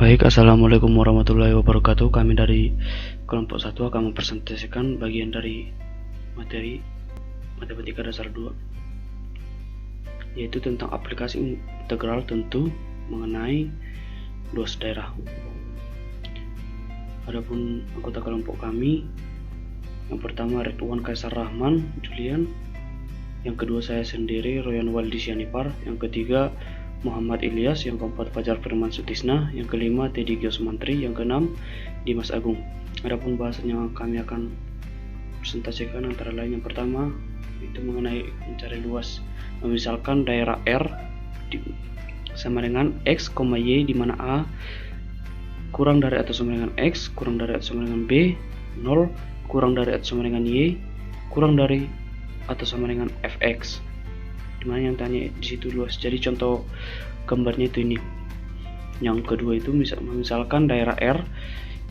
Baik, assalamualaikum warahmatullahi wabarakatuh. Kami dari kelompok 1 akan mempresentasikan bagian dari materi matematika dasar 2, yaitu tentang aplikasi integral tentu mengenai luas daerah. Adapun anggota kelompok kami, yang pertama Ridwan Kaisar Rahman Julian, yang kedua saya sendiri Royan Waldi Sianipar, yang ketiga Muhammad Ilyas, yang keempat Fajar Firman Sutisna, yang kelima Teddy Gios Mantri, yang keenam Dimas Agung. Adapun bahasan yang kami akan presentasikan antara lain yang pertama itu mengenai mencari luas. Misalkan daerah R sama dengan X, Y, di mana A kurang dari atau sama dengan X, kurang dari atau sama dengan B, 0, kurang dari atau sama dengan Y, kurang dari atau sama dengan Fx. Dimana yang tanya di situ luas. Jadi contoh gambarnya itu ini. Yang kedua itu misalkan daerah R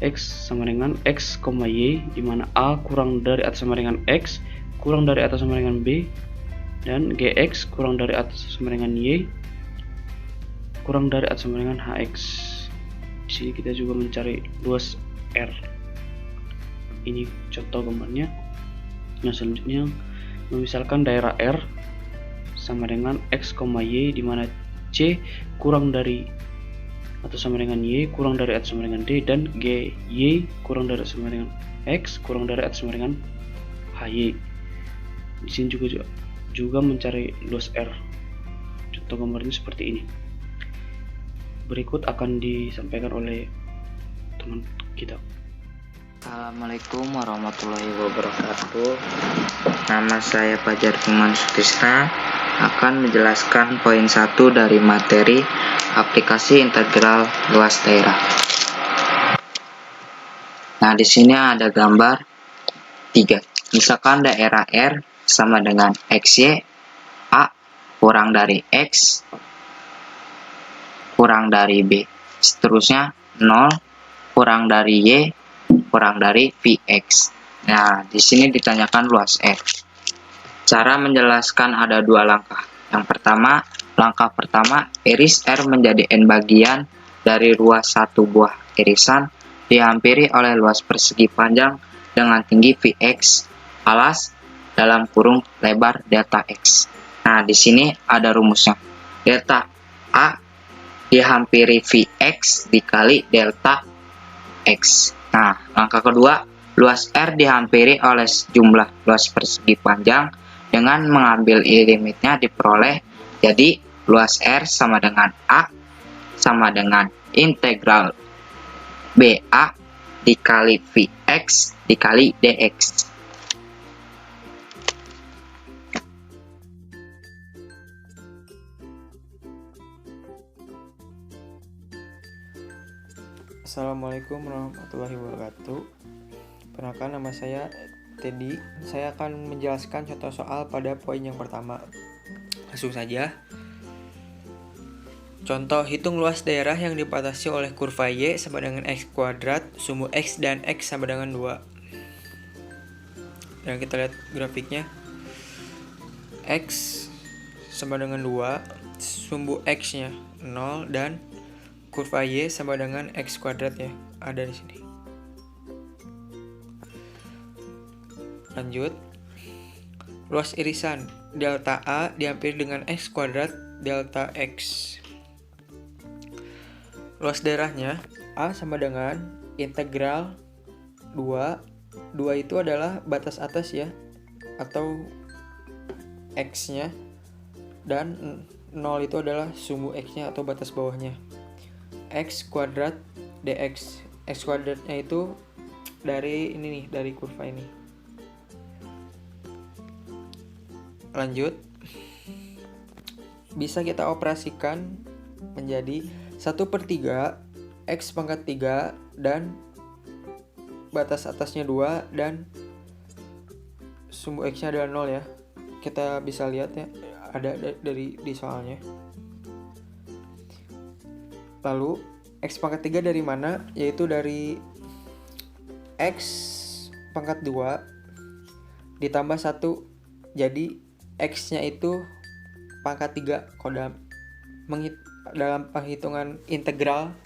X sama dengan X, Y, di mana A kurang dari atau sama dengan X, kurang dari atau sama dengan B, dan Gx kurang dari atau sama dengan Y, kurang dari atau sama dengan Hx. Di sini kita juga mencari luas R. Ini contoh gambarnya. Nah, selanjutnya misalkan daerah R sama dengan X, Y, di mana C kurang dari atau sama dengan Y, kurang dari atau sama dengan D, dan Y kurang dari atau sama dengan X, kurang dari atau sama dengan HY. Di sini juga mencari luas R. Contoh gambarnya seperti ini. Berikut akan disampaikan oleh teman kita. Assalamualaikum warahmatullahi wabarakatuh. Nama saya Fajar Firman Sutisna, akan menjelaskan poin 1 dari materi aplikasi integral luas daerah. Nah, di sini ada gambar 3. Misalkan daerah R sama dengan XY, A kurang dari X kurang dari B, seterusnya 0 kurang dari Y kurang dari Vx. Nah, di sini ditanyakan luas R. Cara menjelaskan ada 2 langkah. Yang pertama, langkah pertama, iris R menjadi N bagian dari ruas satu buah irisan dihampiri oleh luas persegi panjang dengan tinggi Vx alas dalam kurung lebar delta X. Nah, di sini ada rumusnya. Delta A dihampiri Vx dikali delta X. Nah, langkah kedua, luas R dihampiri oleh sejumlah luas persegi panjang dengan mengambil limitnya diperoleh. Jadi, luas R sama dengan A sama dengan integral BA dikali Vx dikali dx. Assalamualaikum warahmatullahi wabarakatuh. Perkenalkan, nama saya Teddy. Saya akan menjelaskan contoh soal pada poin yang pertama. Langsung saja. Contoh, hitung luas daerah yang dibatasi oleh kurva Y sama dengan X kuadrat, sumbu X dan X sama dengan 2. Dan kita lihat grafiknya. X sama dengan 2, sumbu X-nya 0, dan kurva Y sama dengan X kuadrat ya, ada di sini. Lanjut. Luas irisan delta A dihampiri dengan X kuadrat delta X. Luas daerahnya A sama dengan integral 2. 2 itu adalah batas atas ya, atau X-nya, dan 0 itu adalah sumbu X-nya atau batas bawahnya. X kuadrat dx. X kuadratnya itu dari ini nih, dari kurva ini. Lanjut. Bisa kita operasikan menjadi 1/3 X pangkat 3 dan batas atasnya 2 dan sumbu X nya adalah 0 ya. Kita bisa lihat ya, ada dari di soalnya. Lalu X pangkat 3 dari mana? Yaitu dari X pangkat 2 ditambah 1. Jadi X-nya itu pangkat 3 dalam penghitungan integral.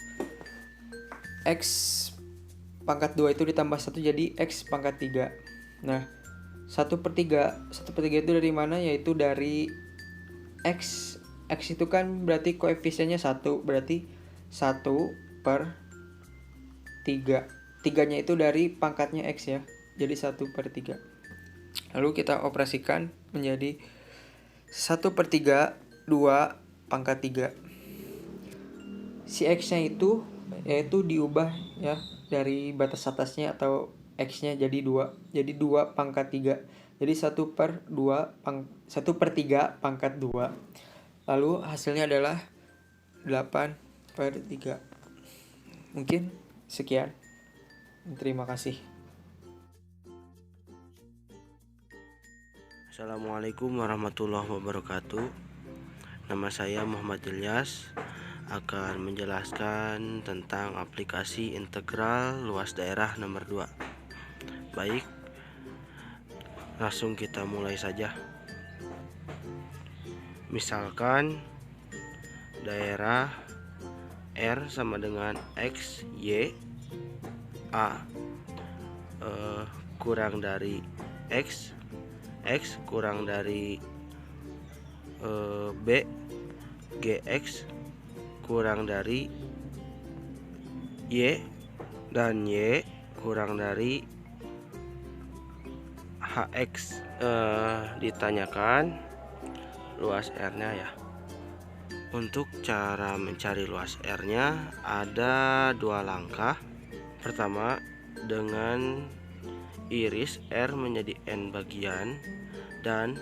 X pangkat 2 itu ditambah 1 jadi X pangkat 3. Nah, 1/3 itu dari mana? Yaitu dari X. X itu kan berarti koefisiennya 1, berarti 1/3. 3-nya itu dari pangkatnya X ya, jadi 1/3. Lalu kita operasikan menjadi 1/3 2 pangkat 3. Si X-nya itu yaitu diubah ya dari batas atasnya atau X-nya jadi 2. Jadi 2 pangkat 3. Jadi 1/3 pangkat 2. Lalu hasilnya adalah 8/3. Mungkin sekian. Terima kasih. Assalamualaikum warahmatullahi wabarakatuh. Nama saya Muhammad Ilyas, akan menjelaskan tentang aplikasi integral luas daerah nomor 2. Baik, langsung kita mulai saja. Misalkan daerah R sama dengan X, Y, A kurang dari X, X kurang dari B, GX kurang dari Y, dan Y kurang dari HX. Ditanyakan luas R-nya ya. Untuk cara mencari luas R-nya ada 2 langkah. Pertama, dengan iris R menjadi N bagian dan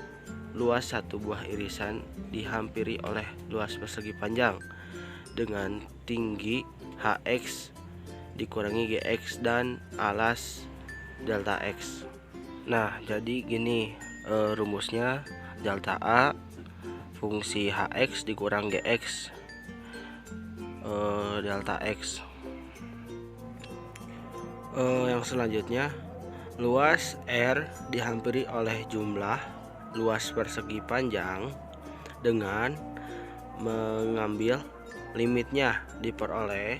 luas satu buah irisan dihampiri oleh luas persegi panjang dengan tinggi HX dikurangi GX dan alas delta X. Nah, jadi gini rumusnya: delta A fungsi HX dikurang GX delta X. Yang selanjutnya, luas R dihampiri oleh jumlah luas persegi panjang dengan mengambil limitnya diperoleh.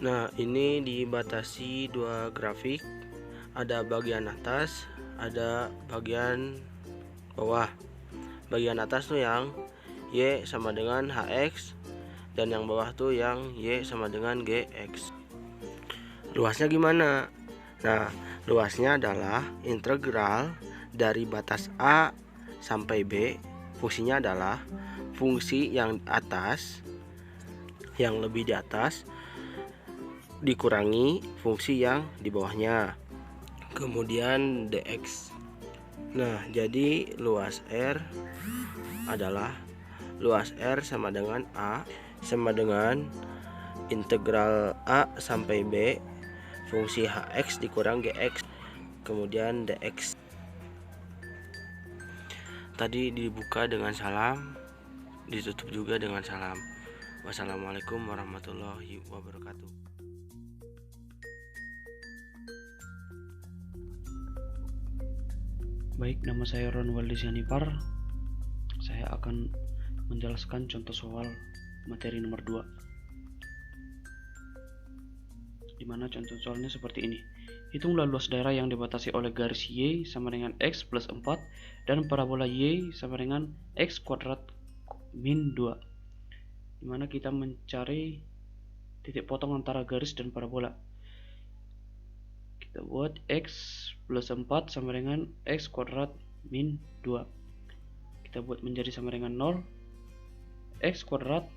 Nah, ini dibatasi 2 grafik, ada bagian atas, ada bagian bawah. Bagian atas tuh yang Y sama dengan HX, dan yang bawah tuh yang Y sama dengan GX. Luasnya gimana? Nah, luasnya adalah integral dari batas A sampai B. Fungsinya adalah fungsi yang atas, yang lebih di atas, dikurangi fungsi yang di bawahnya, kemudian dx. Nah, jadi luas R adalah luas R sama dengan A sama dengan integral A sampai B fungsi HX dikurang GX kemudian dx. Tadi dibuka dengan salam, ditutup juga dengan salam. Wassalamualaikum warahmatullahi wabarakatuh. Baik, nama saya Ronwal Disianipar. Saya akan menjelaskan contoh soal materi nomor 2, dimana contoh soalnya seperti ini. Hitunglah luas daerah yang dibatasi oleh garis Y sama dengan X plus 4 dan parabola Y sama dengan X kuadrat min 2, dimana kita mencari titik potong antara garis dan parabola. Kita buat X plus 4 sama dengan X kuadrat min 2. Kita buat menjadi sama dengan 0. X kuadrat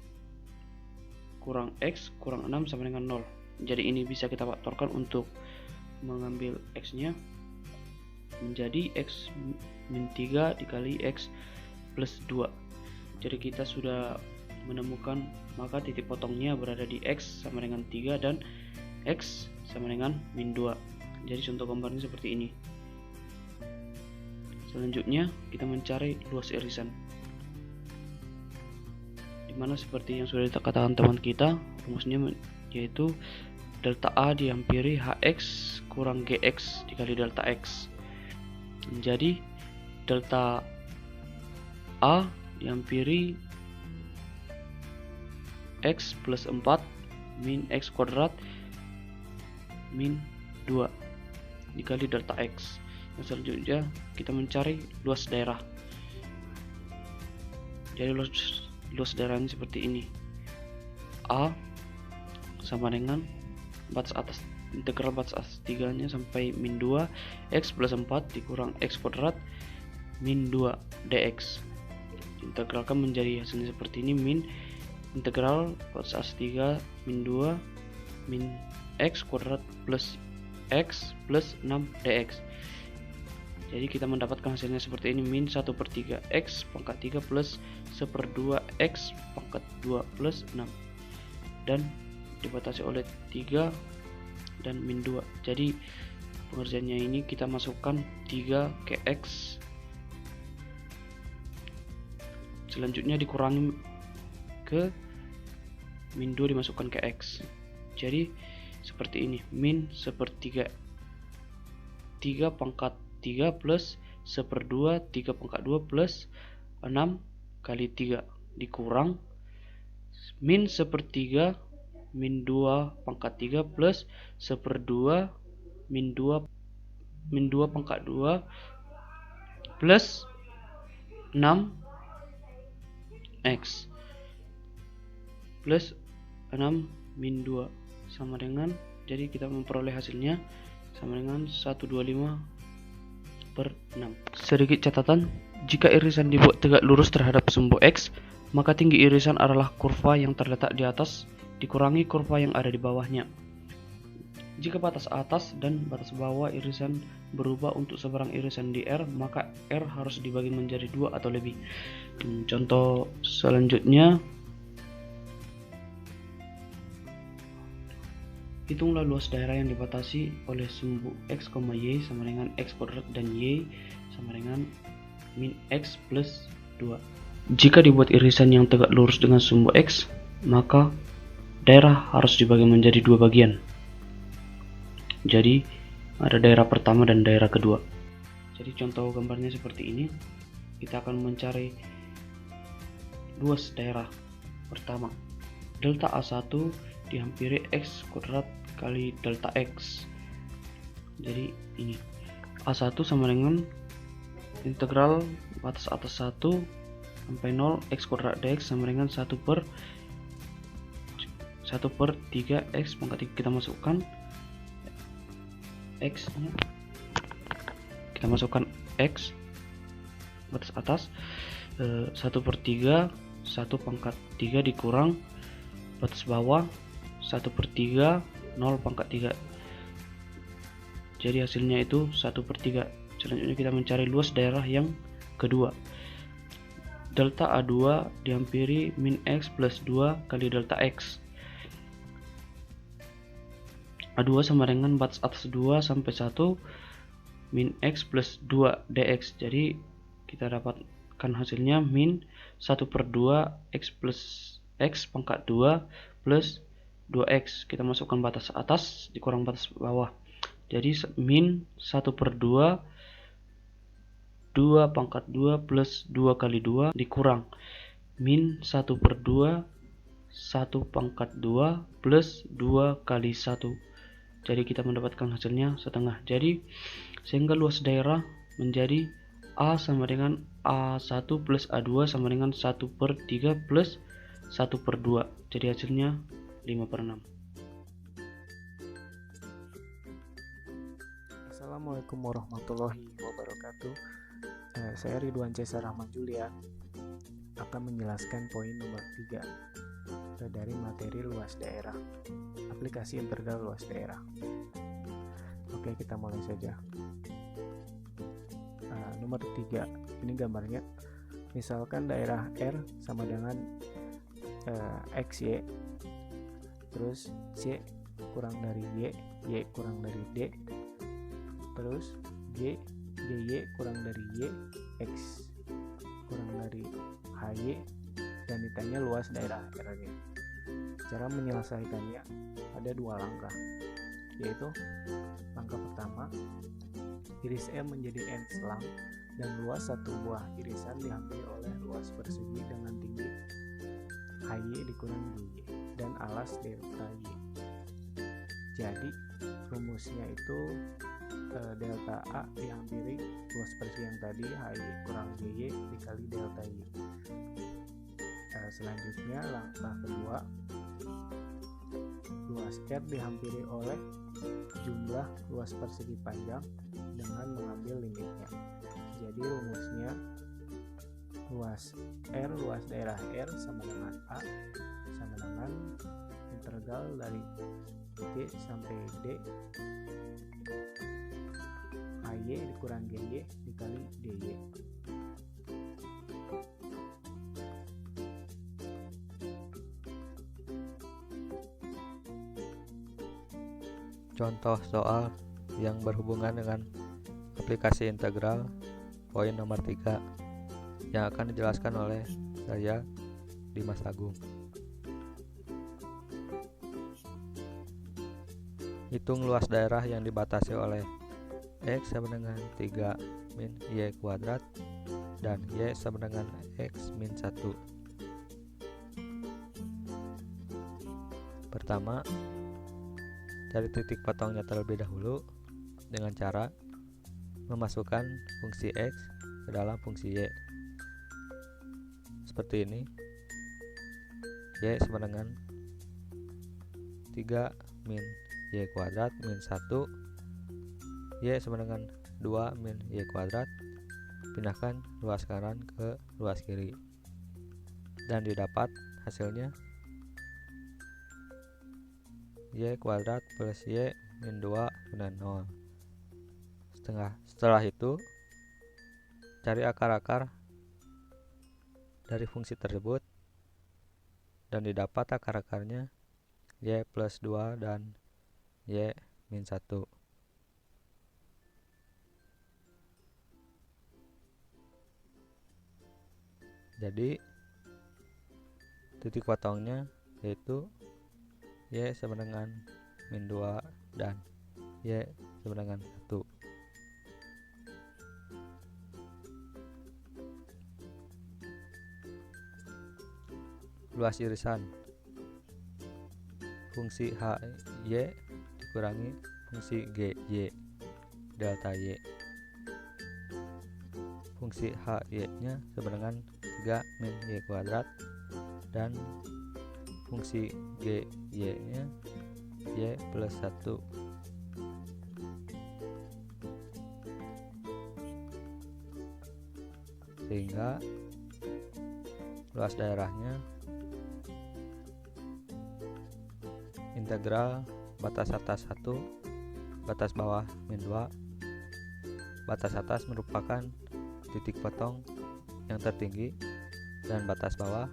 kurang X kurang 6 sama dengan 0. Jadi ini bisa kita faktorkan untuk mengambil X nya menjadi X min 3 dikali X plus 2. Jadi kita sudah menemukan maka titik potongnya berada di X sama dengan 3 dan X sama dengan min 2. Jadi contoh gambarnya seperti ini. Selanjutnya kita mencari luas irisan, dimana seperti yang sudah dikatakan teman kita, rumusnya yaitu delta A dihampiri HX kurang GX dikali delta X. Jadi delta A dihampiri X plus 4 min X kuadrat min 2 dikali delta X. Yang selanjutnya kita mencari luas daerah. Jadi luas daerahnya seperti ini. A sama dengan batas atas, integral batas atas 3 nya sampai min 2 X plus 4 dikurang X kuadrat min 2 dx. Integralkan menjadi hasilnya seperti ini, min integral batas atas 3 min 2 min X kuadrat plus X plus 6 dx. Jadi kita mendapatkan hasilnya seperti ini, min 1/3 X pangkat 3 plus 1/2 X pangkat 2 plus 6, dan dibatasi oleh 3 dan min 2. Jadi pengerjaannya ini kita masukkan 3 ke X, selanjutnya dikurangi ke min 2 dimasukkan ke X. Jadi seperti ini, min 1/3 3 pangkat 3 plus 1/2 3 pangkat 2 plus 6 kali 3 dikurang min 1/3 min 2 pangkat 3 plus 1/2 min 2 pangkat 2 plus 6 X plus 6 min 2 sama dengan, jadi kita memperoleh hasilnya sama dengan 125/6. Sedikit catatan, jika irisan dibuat tegak lurus terhadap sumbu X, maka tinggi irisan adalah kurva yang terletak di atas dikurangi kurva yang ada di bawahnya. Jika batas atas dan batas bawah irisan berubah untuk seberang irisan di R, maka R harus dibagi menjadi 2 atau lebih. Contoh selanjutnya, hitunglah luas daerah yang dibatasi oleh sumbu X, Y sama dengan X kuadrat dan Y sama dengan min X plus 2. Jika dibuat irisan yang tegak lurus dengan sumbu X, maka daerah harus dibagi menjadi 2 bagian. Jadi ada daerah pertama dan daerah kedua. Jadi contoh gambarnya seperti ini. Kita akan mencari luas daerah pertama. Delta A1 dihampiri X kuadrat kali delta X. Jadi ini A1 sama dengan integral batas atas 1 sampai 0 X kuadrat dx sama dengan 1/3 X pangkat 3. Kita masukkan X nya, kita masukkan X batas atas 1/3 1 pangkat 3 dikurang batas bawah 1/3 0 pangkat 3. Jadi hasilnya itu 1/3. Selanjutnya kita mencari luas daerah yang kedua. Delta A2 dihampiri min X plus 2 kali delta X. A2 sama dengan batas atas 2 sampai 1 min X plus 2 dx. Jadi kita dapatkan hasilnya min 1/2 X plus X pangkat 2 plus 2X. Kita masukkan batas atas dikurang batas bawah. Jadi min 1/2 2 pangkat 2 plus 2 kali 2 dikurang min 1/2 1 pangkat 2 plus 2 kali 1. Jadi kita mendapatkan hasilnya setengah. Jadi sehingga luas daerah menjadi A sama dengan A1 plus A2 sama dengan 1/3 plus 1/2. Jadi hasilnya 5/6. Assalamualaikum warahmatullahi wabarakatuh. Saya Ridwan Cesar Rahman Julian akan menjelaskan poin nomor 3 dari materi luas daerah, aplikasi integral luas daerah. Oke, kita mulai saja. Nomor 3, ini gambarnya. Misalkan daerah R sama dengan XY, terus C kurang dari Y, Y kurang dari D, terus GY kurang dari Y, X kurang dari HY, dan ditanya luas daerah RG. Cara menyelesaikannya ada 2 langkah, yaitu langkah pertama, iris M menjadi N selang dan luas satu buah irisan diambil oleh luas persegi dengan tinggi HY dikurang GY dan alas delta Y. Jadi rumusnya itu delta A dihampiri luas persegi yang tadi HY kurang DY dikali delta Y. Selanjutnya langkah kedua, luas R dihampiri oleh jumlah luas persegi panjang dengan mengambil limitnya. Jadi rumusnya luas R, luas daerah R sama dengan A sama dengan integral dari D sampai D HY dikurang GY dikali DY. Contoh soal yang berhubungan dengan aplikasi integral, poin nomor 3, yang akan dijelaskan oleh saya, Dimas Agung. Hitung luas daerah yang dibatasi oleh X sama dengan 3 min Y kuadrat dan Y sama dengan X min 1. Pertama, cari titik potongnya terlebih dahulu dengan cara memasukkan fungsi X ke dalam fungsi Y. Seperti ini. Y sama dengan 3 min Y kuadrat min 1. Y sama dengan 2 min Y kuadrat. Pindahkan luas kanan ke luas kiri. Dan didapat hasilnya Y kuadrat plus Y min 2 dengan 0. Setelah itu, cari akar-akar dari fungsi tersebut dan didapat akar-akarnya Y plus 2 dan Y min 1. Jadi, titik potongnya yaitu Y sama dengan min 2 dan Y sama dengan 1. Luas irisan fungsi HY dikurangi fungsi GY delta Y. Fungsi HY nya sama dengan 3 min Y kuadrat dan fungsi GY nya Y plus 1. Sehingga luas daerahnya integral batas atas 1, batas bawah min 2. Batas atas merupakan titik potong yang tertinggi dan batas bawah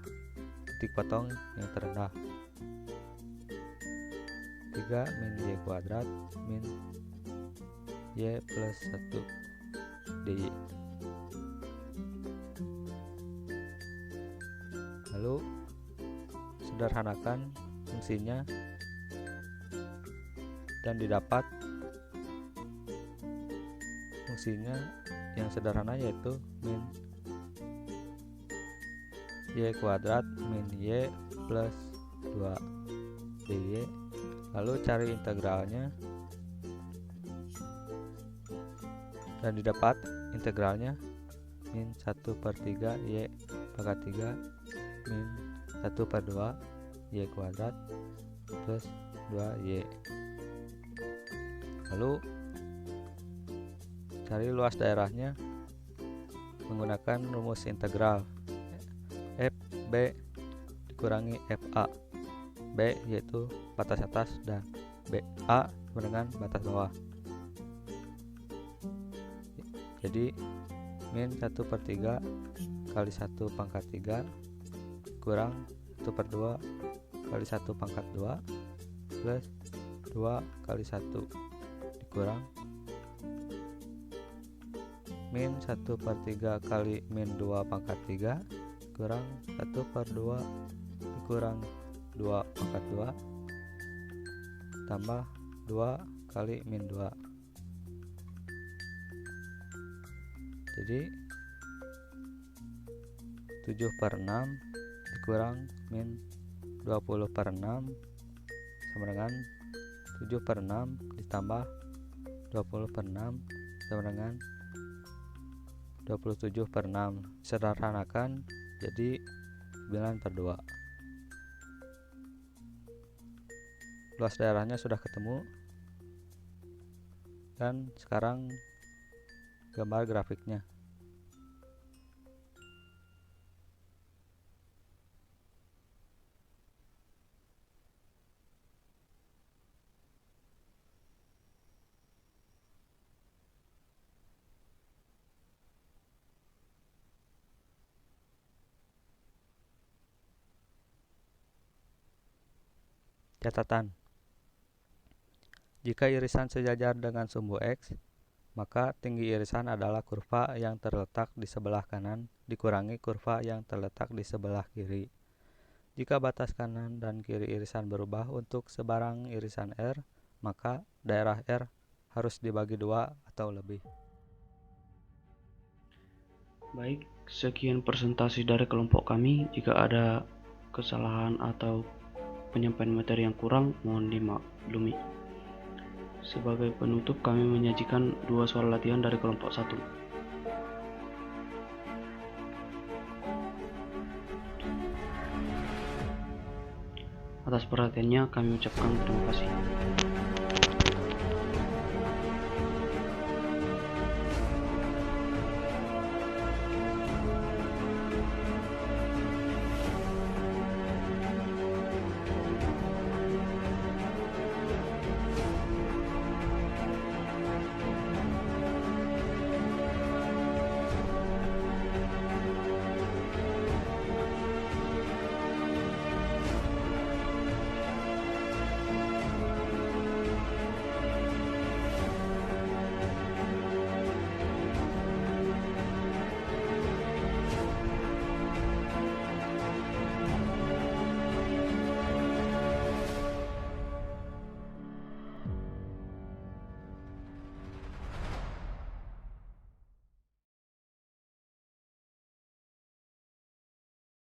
titik potong yang terendah. 3 min Y kuadrat min Y plus 1 DY. Lalu sederhanakan fungsinya dan didapat fungsinya yang sederhana yaitu min Y kuadrat min Y plus 2 DY. Lalu cari integralnya dan didapat integralnya min 1/3 Y pangkat 3 min 1/2 Y kuadrat plus 2Y. Lalu cari luas daerahnya menggunakan rumus integral FB dikurangi FA. B yaitu batas atas dan BA dengan batas bawah. Jadi min 1/3 kali 1 pangkat 3 kurang 1/2 kali 1 pangkat 2 plus 2 kali 1 dikurang min 1/3 kali min 2 pangkat 3 kurang 1/2 dikurang 2 pangkat 2 tambah 2 kali min 2. Jadi 7/6 dikurang min 20/6 sama dengan 7/6 ditambah 20/6 sama dengan 27/6. Sederhanakan jadi 9/2. Luas daerahnya sudah ketemu, dan sekarang gambar grafiknya. Catatan: jika irisan sejajar dengan sumbu X, maka tinggi irisan adalah kurva yang terletak di sebelah kanan dikurangi kurva yang terletak di sebelah kiri. Jika batas kanan dan kiri irisan berubah untuk sebarang irisan R, maka daerah R harus dibagi 2 atau lebih. Baik, sekian presentasi dari kelompok kami. Jika ada kesalahan atau penyampaian materi yang kurang, mohon dimaklumi. Sebagai penutup, kami menyajikan 2 soal latihan dari kelompok 1. Atas perhatiannya kami ucapkan terima kasih.